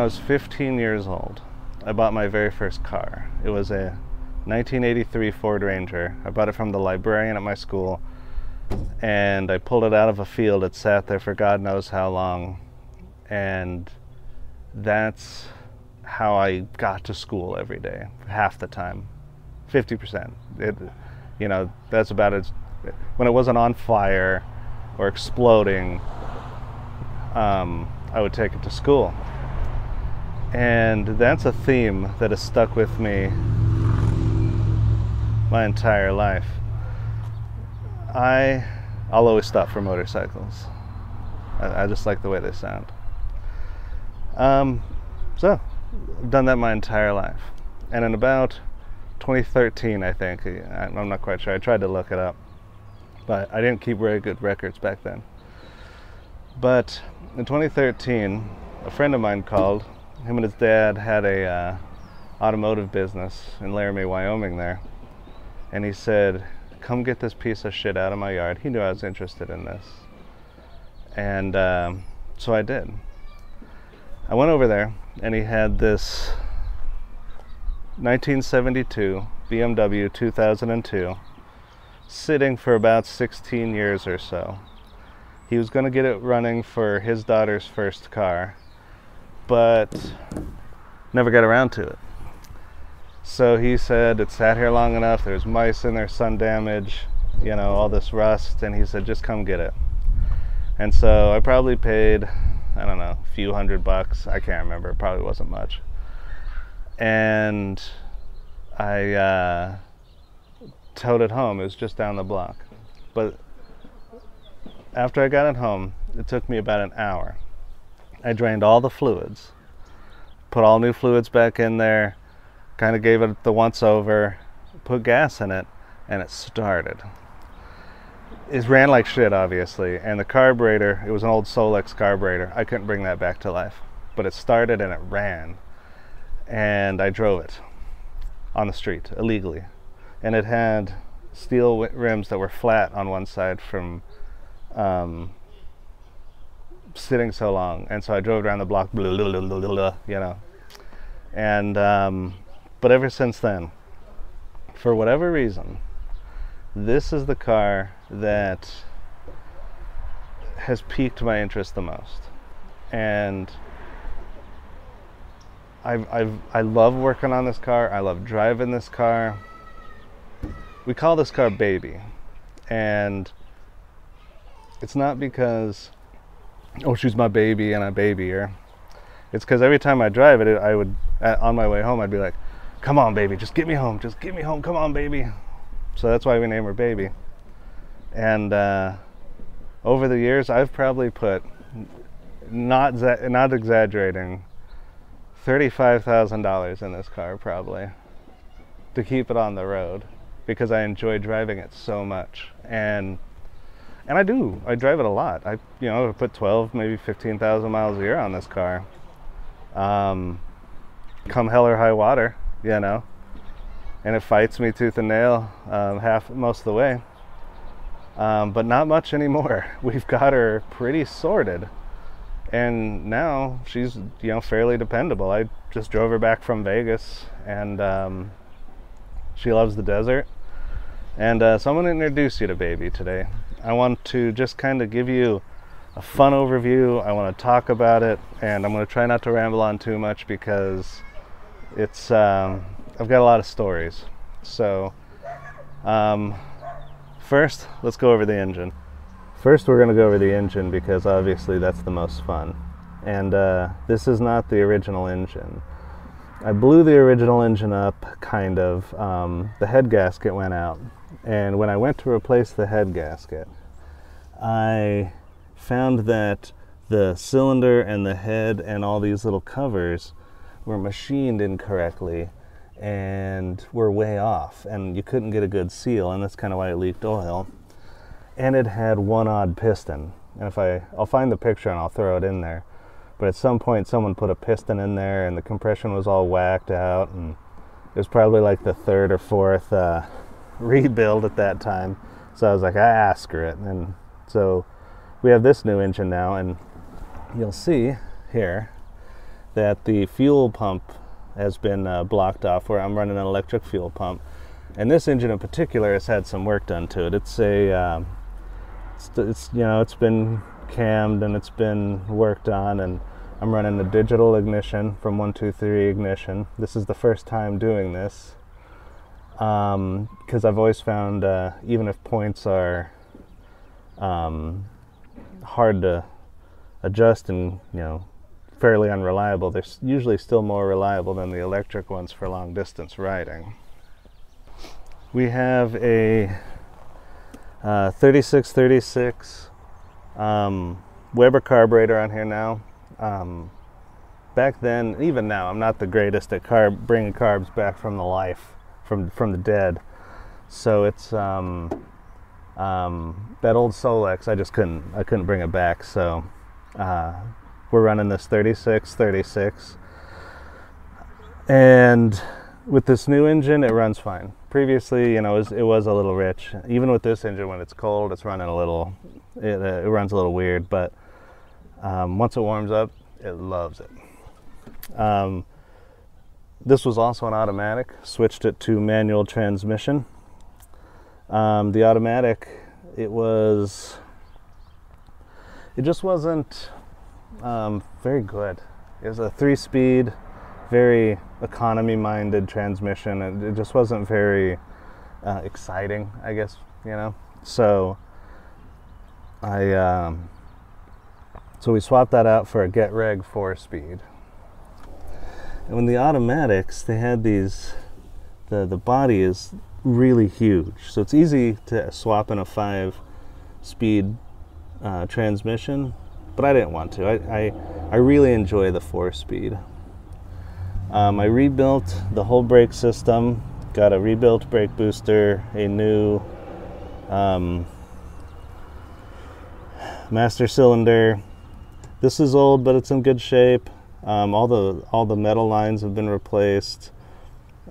I was 15 years old, I bought my very first car. It was a 1983 Ford Ranger. I bought it from the librarian at my school, and I pulled it out of a field. It sat there for God knows how long, and that's how I got to school every day, half the time, 50%. That's about it. When it wasn't on fire or exploding, I would take it to school. And that's a theme that has stuck with me my entire life. I'll always stop for motorcycles. I just like the way they sound. So, I've done that my entire life. And in about 2013, I think, I'm not quite sure, I tried to look it up, but I didn't keep very good records back then. But in 2013, a friend of mine called. Him and his dad had a automotive business in Laramie, Wyoming there. And he said, come get this piece of shit out of my yard. He knew I was interested in this. And so I did. I went over there, and he had this 1972 BMW 2002 sitting for about 16 years or so. He was going to get it running for his daughter's first car, but never got around to it. So he said it sat here long enough, there's mice in there, sun damage, all this rust, and he said just come get it. And so I probably paid, I don't know, a few $100, I can't remember, it probably wasn't much. And I towed it home. It was just down the block. But after I got it home, it took me about an hour. I drained all the fluids, put all new fluids back in there, kind of gave it the once over, put gas in it, and it started. It ran like shit, obviously, and the carburetor, it was an old Solex carburetor. I couldn't bring that back to life, but it started and it ran, and I drove it on the street illegally, and it had steel rims that were flat on one side from sitting so long, and so I drove around the block, and but ever since then, for whatever reason, this is the car that has piqued my interest the most. And I love working on this car. I love driving this car. We call this car Baby, and it's not because she's my baby and I baby her. It's because every time I drive it, I would, on my way home, I'd be like, come on baby, just get me home, come on baby. So that's why we name her Baby. And over the years, I've probably put, not exaggerating, $35,000 in this car probably to keep it on the road, because I enjoy driving it so much. And I drive it a lot. I put 12, maybe 15,000 miles a year on this car. Come hell or high water, and it fights me tooth and nail most of the way. But not much anymore. We've got her pretty sorted, and now she's fairly dependable. I just drove her back from Vegas, and she loves the desert. And so I'm going to introduce you to Baby today. I want to just kind of give you a fun overview. I want to talk about it, and I'm going to try not to ramble on too much because it's I've got a lot of stories. So first, let's go over the engine. First, we're going to go over the engine because obviously that's the most fun. And this is not the original engine. I blew the original engine up, kind of. The head gasket went out. And when I went to replace the head gasket, I found that the cylinder and the head and all these little covers were machined incorrectly and were way off, and you couldn't get a good seal, and that's kind of why it leaked oil. And it had one odd piston, and I'll find the picture and I'll throw it in there. But at some point someone put a piston in there and the compression was all whacked out, and it was probably like the third or fourth rebuild at that time. So I was like, screw it. And so we have this new engine now, and you'll see here that the fuel pump has been blocked off, where I'm running an electric fuel pump. And this engine in particular has had some work done to it. It's a, it's you know, it's been cammed and it's been worked on, and I'm running a digital ignition from 123 ignition. This is the first time doing this, because I've always found even if points are hard to adjust and, you know, fairly unreliable, they're usually still more reliable than the electric ones for long distance riding. We have a 3636 Weber carburetor on here now. Back then, even now, I'm not the greatest at bringing carbs back from the life, from the dead. So it's that old Solex. I couldn't bring it back. So we're running this 3636, and with this new engine, it runs fine. Previously, you know, it was a little rich. Even with this engine, when it's cold, it's running a little. It runs a little weird, but once it warms up, it loves it. This was also an automatic. Switched it to manual transmission. The automatic, it just wasn't very good. It was a 3-speed, very economy-minded transmission. It just wasn't very exciting, I guess, you know. So so we swapped that out for a Get Reg 4-speed. And when the automatics, they had these, the body is really huge, so it's easy to swap in a 5-speed transmission, but I didn't want to. I really enjoy the 4-speed. I rebuilt the whole brake system, got a rebuilt brake booster, a new master cylinder. This is old, but it's in good shape. All the metal lines have been replaced.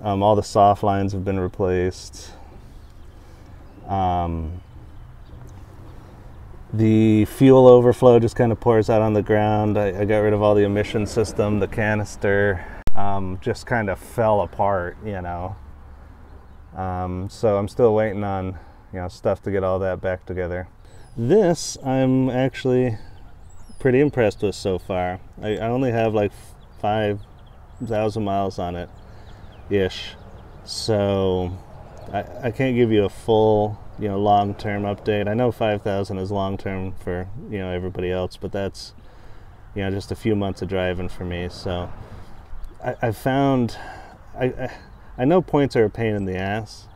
All the soft lines have been replaced. The fuel overflow just kind of pours out on the ground. I got rid of all the emission system. The canister just kind of fell apart, you know. So I'm still waiting on, you know, stuff to get all that back together. This I'm actually pretty impressed with so far. I only have like 5,000 miles on it ish, so I can't give you a full, you know, long-term update. I know 5,000 is long-term for, you know, everybody else, but that's, you know, just a few months of driving for me. So I found I know points are a pain in the ass,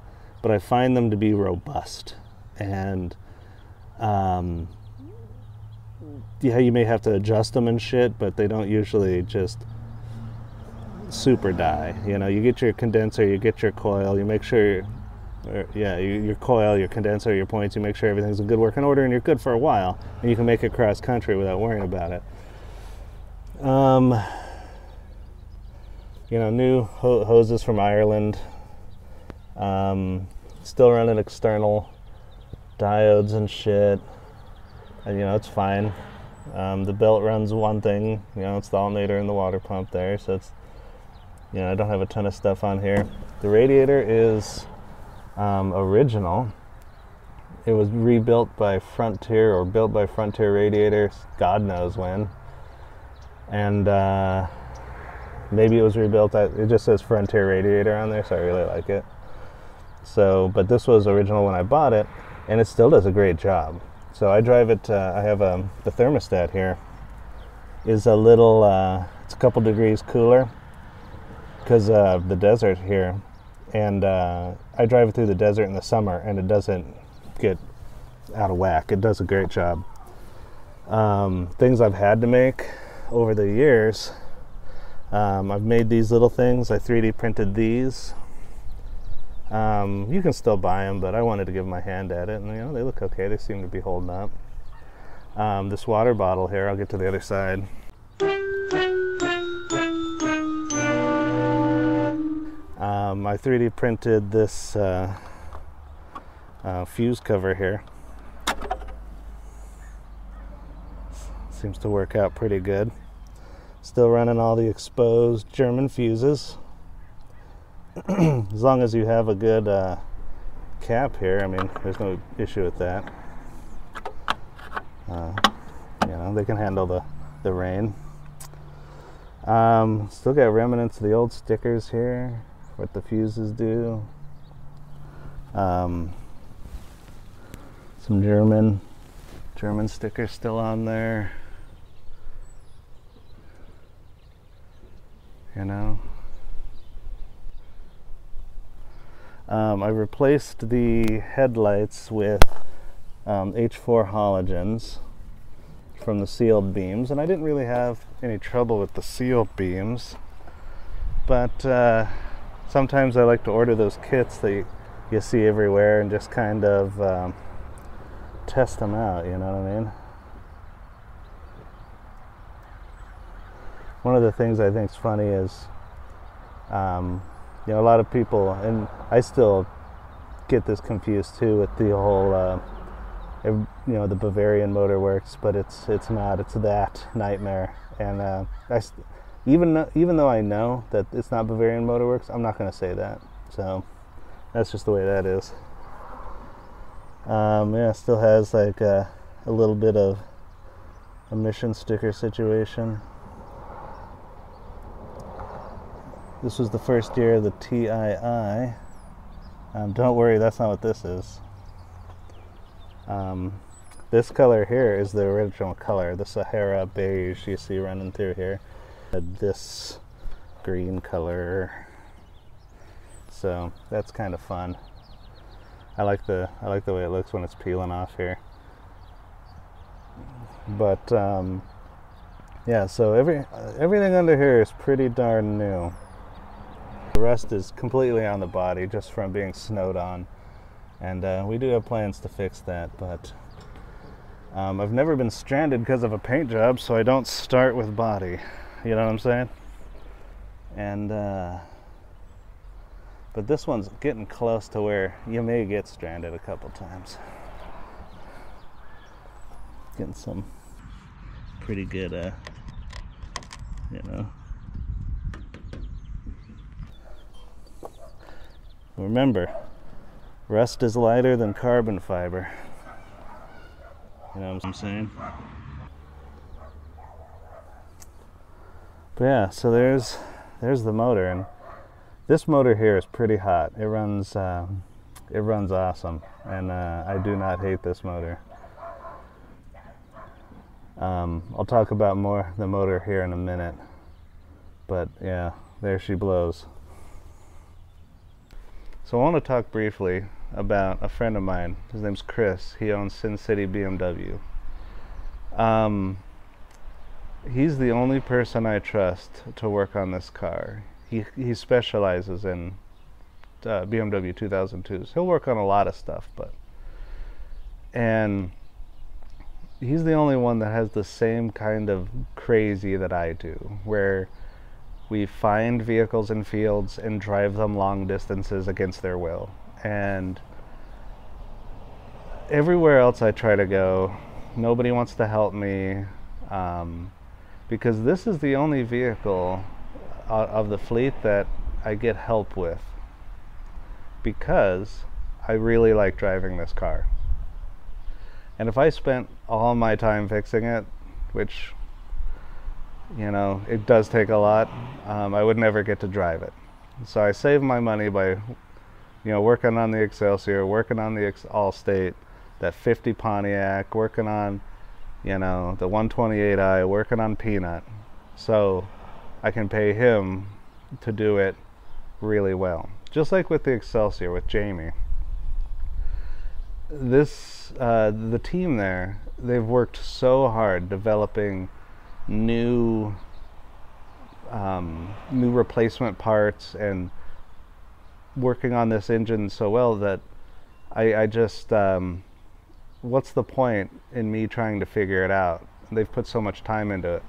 but I find them to be robust. And yeah, you may have to adjust them and shit, but they don't usually just super die. You know, you get your condenser, you get your coil, you make sure your coil, your condenser, your points, you make sure everything's in good working order, and you're good for a while, and you can make it cross country without worrying about it. You know, new hoses from Ireland. Still running external diodes and shit, and you know, it's fine. The belt runs one thing, you know, it's the alternator and the water pump there, so it's, you know, I don't have a ton of stuff on here. The radiator is original. It was rebuilt by Frontier, or built by Frontier Radiators, God knows when. And maybe it was rebuilt, it just says Frontier Radiator on there, so I really like it. So, but this was original when I bought it, and it still does a great job. So I drive it, I have the thermostat here is a little, it's a couple degrees cooler because of the desert here. And I drive it through the desert in the summer, and it doesn't get out of whack. It does a great job. Things I've had to make over the years, I've made these little things. I 3D printed these. You can still buy them, but I wanted to give them a hand at it, and you know, they look okay. They seem to be holding up. This water bottle here, I'll get to the other side. I 3D printed this fuse cover here. Seems to work out pretty good. Still running all the exposed German fuses. As long as you have a good cap here, I mean, there's no issue with that. You know, they can handle the rain. Still got remnants of the old stickers here, what the fuses do. Some German stickers still on there. You know. I replaced the headlights with H4 halogens from the sealed beams, and I didn't really have any trouble with the sealed beams, but sometimes I like to order those kits that you see everywhere and just kind of test them out, you know what I mean? One of the things I think is funny is you know, a lot of people, and I still get this confused too with the whole you know, the Bavarian Motor Works, but it's not. It's that nightmare. And even though I know that it's not Bavarian Motor Works, I'm not going to say that. So that's just the way that is. Yeah, still has like a little bit of emission sticker situation. This was the first year of the TII. Don't worry, that's not what this is. This color here is the original color, the Sahara beige you see running through here. This green color, so that's kind of fun. I like the way it looks when it's peeling off here. But yeah, so everything under here is pretty darn new. The rest is completely on the body just from being snowed on. And we do have plans to fix that, but I've never been stranded because of a paint job, so I don't start with body. You know what I'm saying? And but this one's getting close to where you may get stranded a couple times. Getting some pretty good, you know. Remember, rust is lighter than carbon fiber. You know what I'm saying? But yeah, so there's the motor, and this motor here is pretty hot. It runs awesome, and I do not hate this motor. I'll talk about more the motor here in a minute, but yeah, there she blows. So I want to talk briefly about a friend of mine. His name's Chris. He owns Sin City BMW. He's the only person I trust to work on this car. He specializes in BMW 2002s. He'll work on a lot of stuff, and he's the only one that has the same kind of crazy that I do, where we find vehicles in fields and drive them long distances against their will. And everywhere else I try to go, nobody wants to help me, because this is the only vehicle of the fleet that I get help with, because I really like driving this car. And if I spent all my time fixing it, which, you know, it does take a lot, I would never get to drive it. So I save my money by, you know, working on the Excelsior, working on the Allstate, that 50 Pontiac, working on, you know, the 128i, working on Peanut, so I can pay him to do it really well. Just like with the Excelsior with Jamie. The team there, they've worked so hard developing new replacement parts and working on this engine so well that I just what's the point in me trying to figure it out? They've put so much time into it.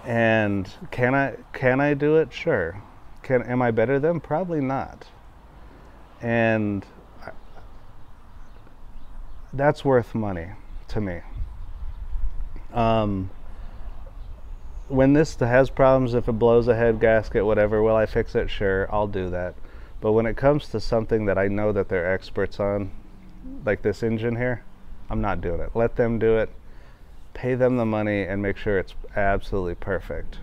And can I do it? Sure. Am I better than them? Probably not. And that's worth money to me. when this has problems, if it blows a head gasket, whatever, will I fix it? Sure, I'll do that. But when it comes to something that I know that they're experts on, like this engine here, I'm not doing it. Let them do it. Pay them the money and make sure it's absolutely perfect.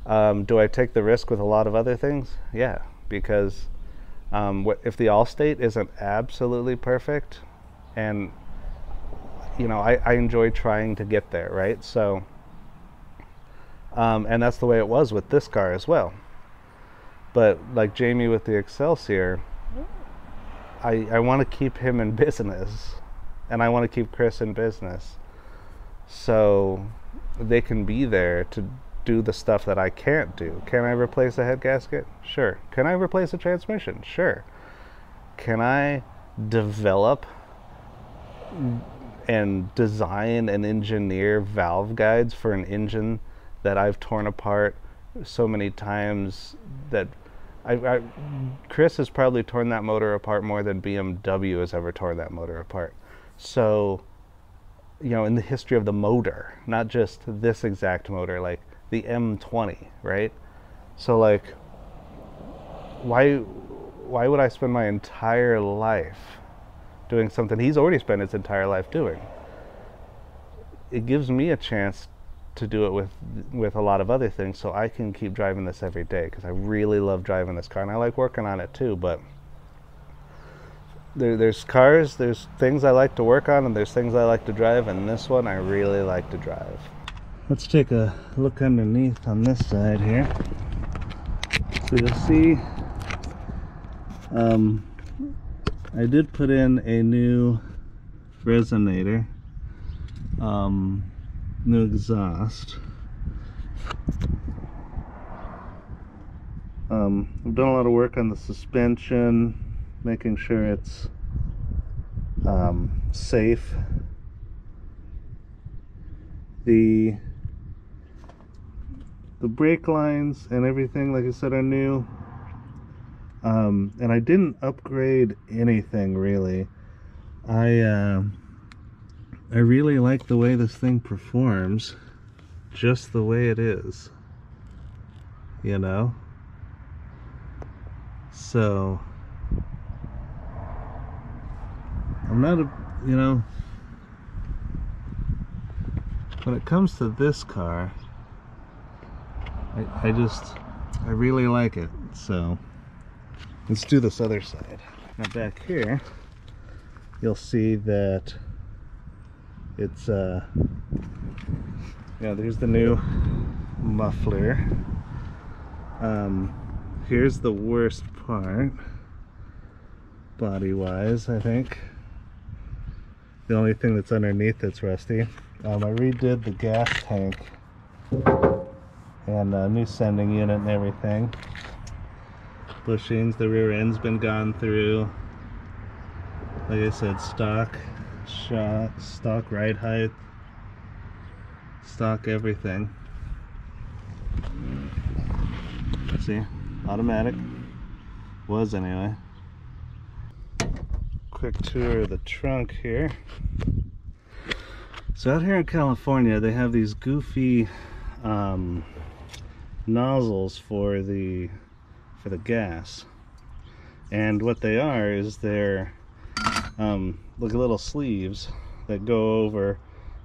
Do I take the risk with a lot of other things? Yeah, because if the Allstate isn't absolutely perfect, and you know, I enjoy trying to get there, right? So, and that's the way it was with this car as well. But like Jamie with the Excelsior, I want to keep him in business, and I want to keep Chris in business, so they can be there to do the stuff that I can't do. Can I replace a head gasket? Sure. Can I replace a transmission? Sure. Can I develop and design and engineer valve guides for an engine that I've torn apart so many times that Chris has probably torn that motor apart more than BMW has ever torn that motor apart. So, you know, in the history of the motor, not just this exact motor, like the M20, right? So like, why would I spend my entire life doing something he's already spent his entire life doing? It gives me a chance to do it with a lot of other things, so I can keep driving this every day, because I really love driving this car, and I like working on it too. But there's cars, there's things I like to work on, and there's things I like to drive, and this one I really like to drive. Let's take a look underneath on this side here. So you'll see I did put in a new resonator, new exhaust. I've done a lot of work on the suspension, making sure it's safe. The brake lines and everything, like I said, are new. And I didn't upgrade anything really. I really like the way this thing performs, just the way it is, you know? So, I'm not you know, when it comes to this car, I really like it. So let's do this other side. Now back here, you'll see that it's you know, there's the new muffler. Here's the worst part, body wise, I think. The only thing that's underneath that's rusty. I redid the gas tank and new sending unit and everything. Bushings, the rear end's been gone through. Like I said, stock ride height, stock everything. See, automatic, was anyway. Quick tour of the trunk here. So out here in California, they have these goofy nozzles for the gas, and what they are is they're like little sleeves that go over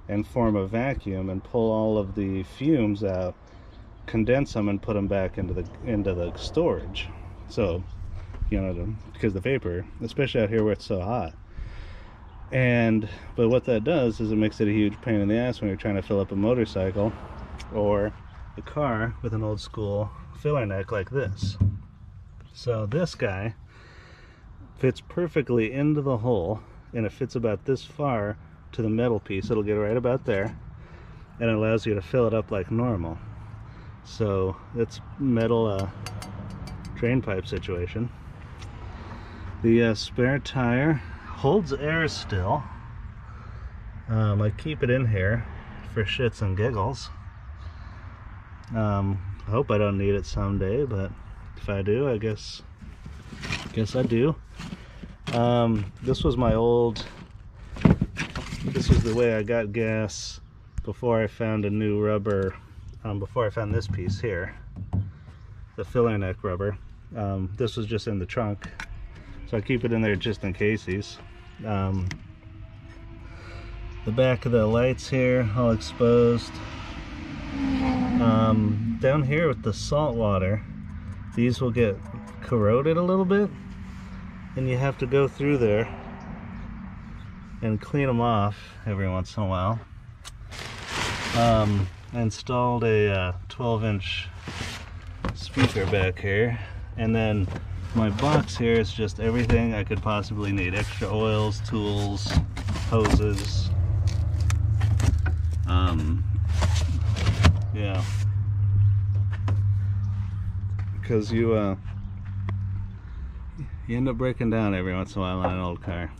and form a vacuum and pull all of the fumes out, condense them, and put them back into the storage. So, you know, because the vapor, especially out here where it's so hot. But what that does is it makes it a huge pain in the ass when you're trying to fill up a motorcycle or a car with an old school filler neck like this. So this guy fits perfectly into the hole, and it fits about this far to the metal piece. It'll get right about there, and it allows you to fill it up like normal. So it's metal drain pipe situation. The spare tire holds air still. I keep it in here for shits and giggles. I hope I don't need it someday, but if I do, I guess I do. This was my old, this was the way I got gas before I found a new rubber before I found this piece here, the filler neck rubber. This was just in the trunk, so I keep it in there just in case. The back of the lights here all exposed. Down here with the salt water, these will get corroded a little bit, and you have to go through there and clean them off every once in a while. I installed a 12-inch speaker back here, and then my box here is just everything I could possibly need: extra oils, tools, hoses. Yeah, because you end up breaking down every once in a while on an old car.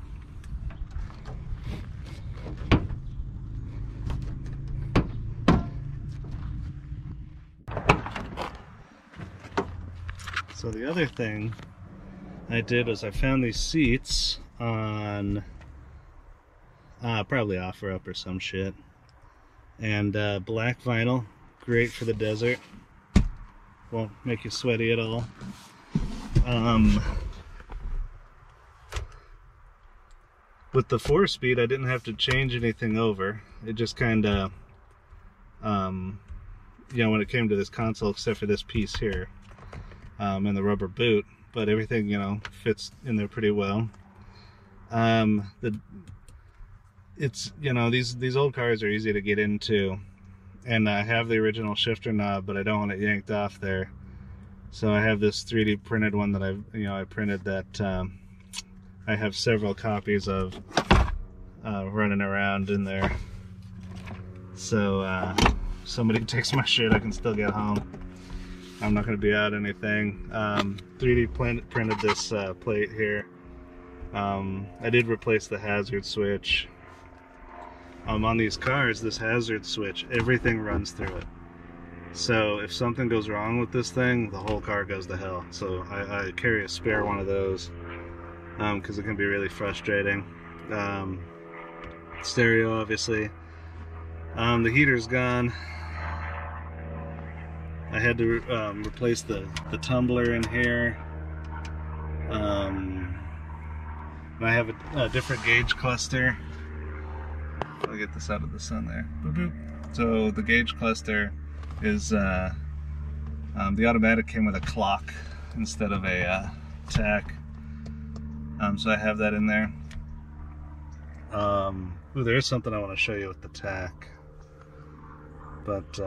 So the other thing I did was I found these seats on probably OfferUp or some shit, and black vinyl, great for the desert, won't make you sweaty at all. With the 4-speed, I didn't have to change anything over. It just kind of, you know, when it came to this console, except for this piece here, and the rubber boot, but everything, you know, fits in there pretty well. It's, you know, these old cars are easy to get into, and I have the original shifter knob, but I don't want it yanked off there. So I have this 3D printed one that I printed that I have several copies of running around in there. So if somebody takes my shit, I can still get home. I'm not going to be out anything. 3D printed this plate here. I did replace the hazard switch. On these cars, this hazard switch, everything runs through it. So if something goes wrong with this thing, the whole car goes to hell. So I carry a spare one of those because it can be really frustrating. Stereo, obviously. The heater's gone. I had to replace the tumbler in here. And I have a different gauge cluster. I'll get this out of the sun there. Boop, boop. So the gauge cluster is the automatic came with a clock instead of a tack. So I have that in there. Ooh, there is something I want to show you with the tack. But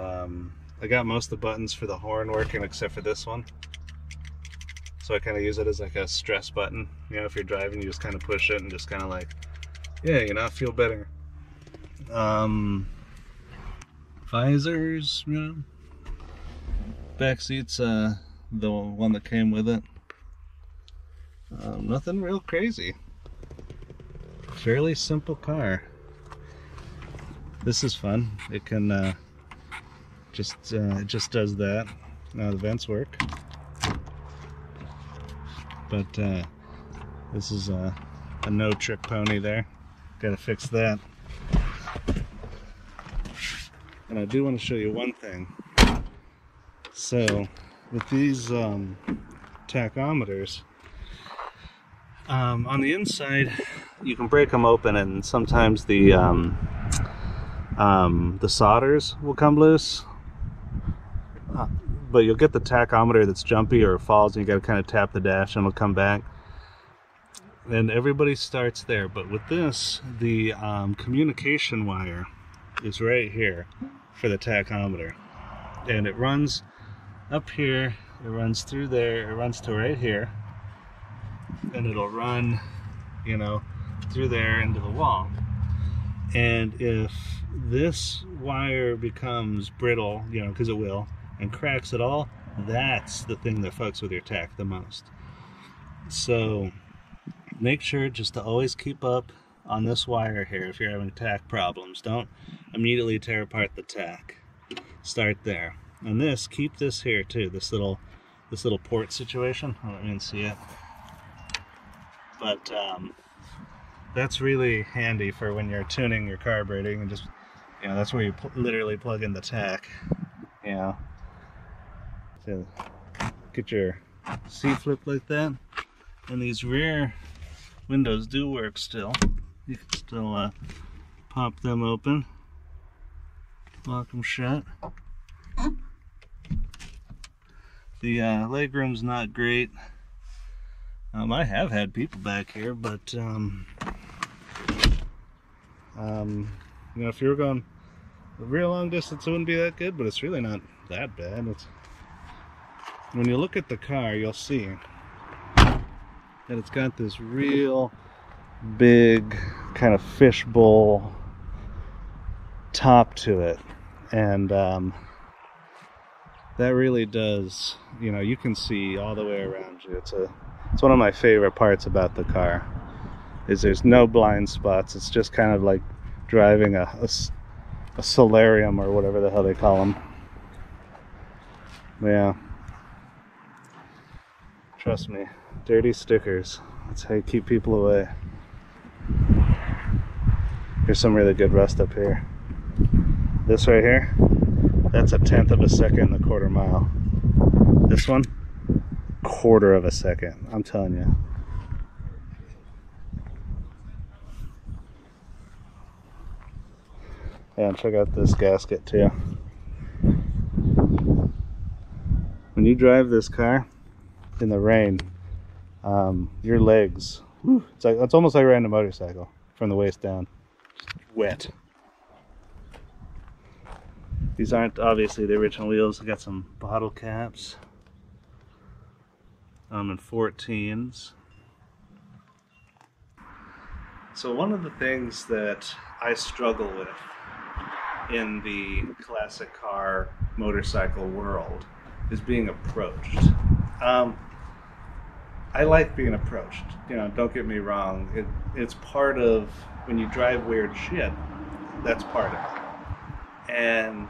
I got most of the buttons for the horn working except for this one. So I kind of use it as like a stress button. You know, if you're driving, you just kind of push it and just kind of like, yeah, you know, feel better. Visors, you know. Back seat's the one that came with it. Nothing real crazy. Fairly simple car. This is fun. It can it just does that. Now the vents work. But this is a no trick pony there. Gotta fix that. And I do want to show you one thing. So with these tachometers, on the inside you can break them open, and sometimes the solders will come loose. But you'll get the tachometer that's jumpy or falls, and you got to kind of tap the dash and it'll come back. And everybody starts there, but with this, the communication wire is right here for the tachometer, and it runs up here, it runs through there, it runs to right here, and it'll run, you know, through there into the wall. And if this wire becomes brittle, you know, because it will, and cracks at all, that's the thing that fucks with your tach the most. So make sure just to always keep up on this wire here if you're having tach problems. Don't immediately tear apart the tach. Start there. And this, keep this here too, this little port situation. I don't even see it. But that's really handy for when you're tuning your carbureting, and just, you know, that's where you literally plug in the tach. You you know. So get your seat flipped like that, and these rear windows do work still. You can still pop them open, lock them shut. The legroom's not great. I have had people back here, but you know, if you were going a real long distance, it wouldn't be that good, but it's really not that bad. When you look at the car, you'll see that it's got this real big kind of fishbowl top to it, and that really does, you know, you can see all the way around you. It's one of my favorite parts about the car, is there's no blind spots. It's just kind of like driving a solarium or whatever the hell they call them. Yeah. Trust me, dirty stickers. That's how you keep people away. Here's some really good rust up here. This right here, that's 1/10 of a second in the quarter mile. This one, 1/4 of a second. I'm telling you. Yeah, and check out this gasket too. When you drive this car in the rain, your legs, it's almost like riding a motorcycle from the waist down. Just wet. These aren't obviously the original wheels. They got some bottle caps and 14s. So one of the things that I struggle with in the classic car motorcycle world is being approached. I like being approached, you know, don't get me wrong. It's part of, when you drive weird shit, that's part of it. And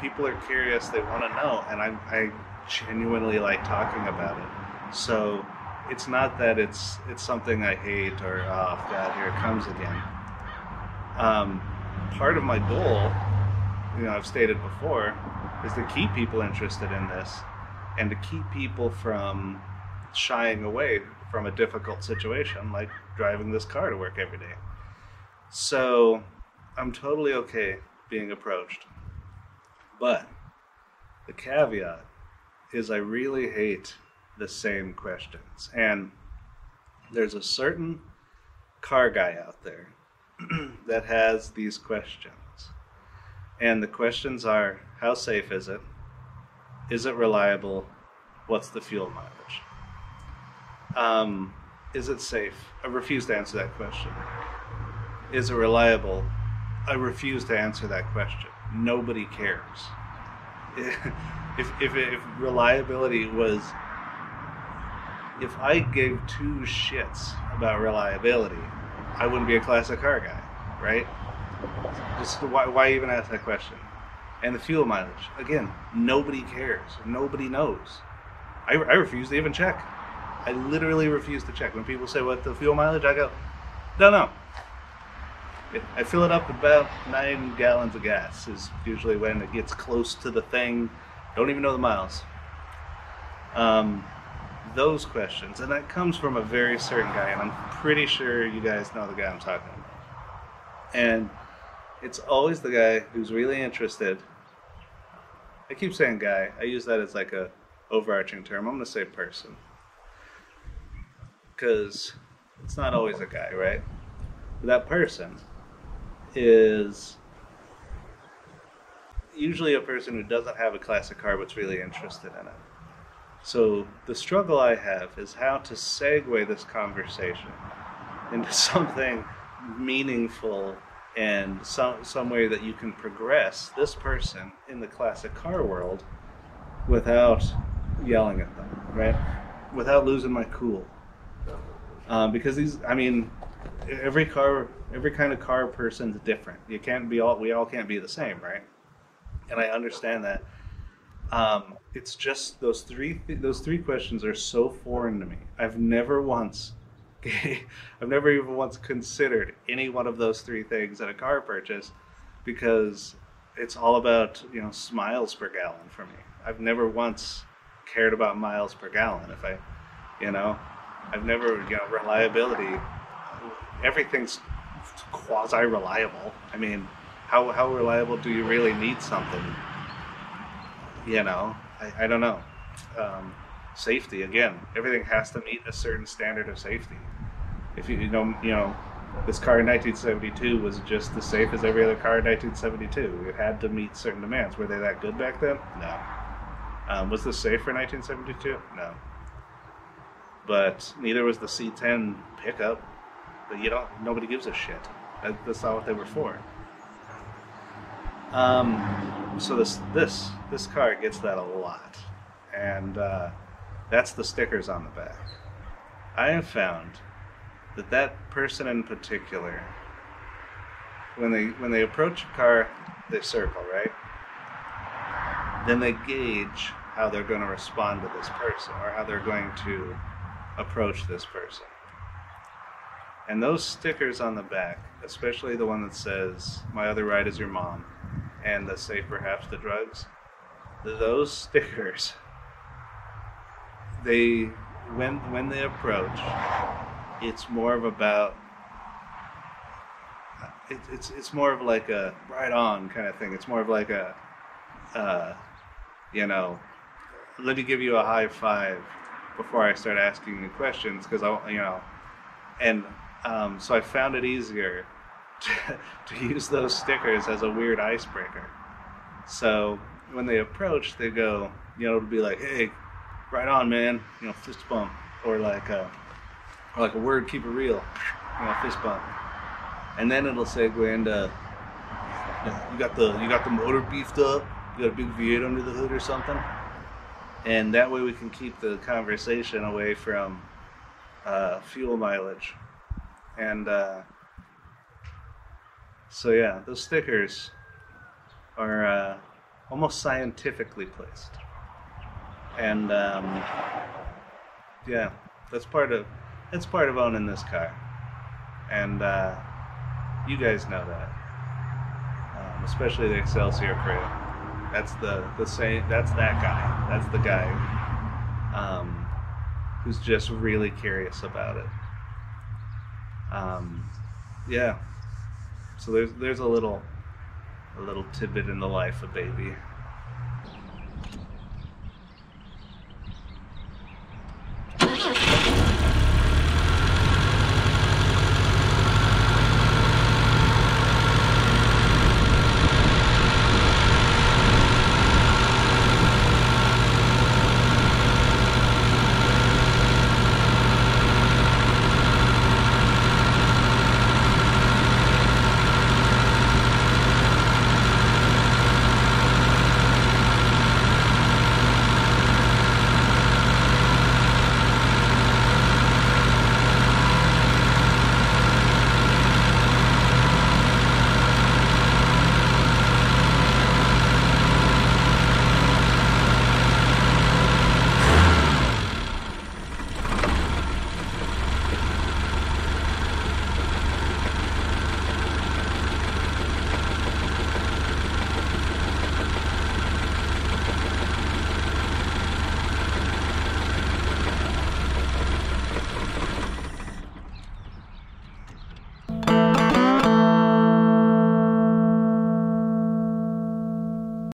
people are curious, they want to know, and I genuinely like talking about it. So it's not that it's something I hate or, oh God, here it comes again. Part of my goal, you know, I've stated before, is to keep people interested in this and to keep people from shying away from a difficult situation like driving this car to work every day. So I'm totally okay being approached. But the caveat is I really hate the same questions. And there's a certain car guy out there that has these questions. And the questions are, how safe is it? Is it reliable? What's the fuel mileage? Is it safe? I refuse to answer that question. Is it reliable? I refuse to answer that question. Nobody cares. If reliability was, if I gave two shits about reliability, I wouldn't be a classic car guy, right? Just why even ask that question? And the fuel mileage, again, nobody cares. Nobody knows. I refuse to even check. I literally refuse to check. When people say, what the fuel mileage? I go, don't know. I fill it up with about 9 gallons of gas is usually when it gets close to the thing. Don't even know the miles. Those questions, and that comes from a very certain guy, and I'm pretty sure you guys know the guy I'm talking about. And it's always the guy who's really interested. I keep saying guy. I use that as like a overarching term. I'm going to say person, because it's not always a guy, right? But that person is usually a person who doesn't have a classic car but's really interested in it. So the struggle I have is how to segue this conversation into something meaningful and some way that you can progress this person in the classic car world without yelling at them, right? Without losing my cool. Because these, I mean, every kind of car person's different. We all can't be the same, right? And I understand that. It's just those three questions are so foreign to me. I've never even once considered any one of those three things at a car purchase, because it's all about, you know, miles per gallon for me. I've never once cared about miles per gallon. If I, you know, I've never, you know, reliability. Everything's quasi reliable. I mean, how reliable do you really need something? You know, I don't know. Safety again. Everything has to meet a certain standard of safety. If you know, this car in 1972 was just as safe as every other car in 1972. It had to meet certain demands. Were they that good back then? No. Was this safe for 1972? No. But neither was the C10 pickup. But nobody gives a shit. That's not what they were for. So this car gets that a lot, and that's the stickers on the back. I have found that person in particular, when they approach a car, they circle, right? Then they gauge how they're going to respond to this person, or how they're going to approach this person. And those stickers on the back, especially the one that says, "My other ride is your mom," and the "Safe Perhaps the Drugs," those stickers, when they approach, it's more of about, it's more of like a right on kind of thing. It's more of like a, you know, let me give you a high five before I start asking you questions, because you know, and so I found it easier to use those stickers as a weird icebreaker. So when they approach, they go, you know, it'll be like, "Hey, right on, man," you know, fist bump, or like a word, keep it real, you know, fist bump. And then it'll segue into, you got the motor beefed up, you got a big V8 under the hood or something, and that way we can keep the conversation away from fuel mileage. And so yeah, those stickers are almost scientifically placed, and yeah, that's part of owning this car, and you guys know that, especially the Excelsior crew. That's the same. That's that guy. That's the guy who's just really curious about it. Yeah. So there's a little tidbit in the life of baby.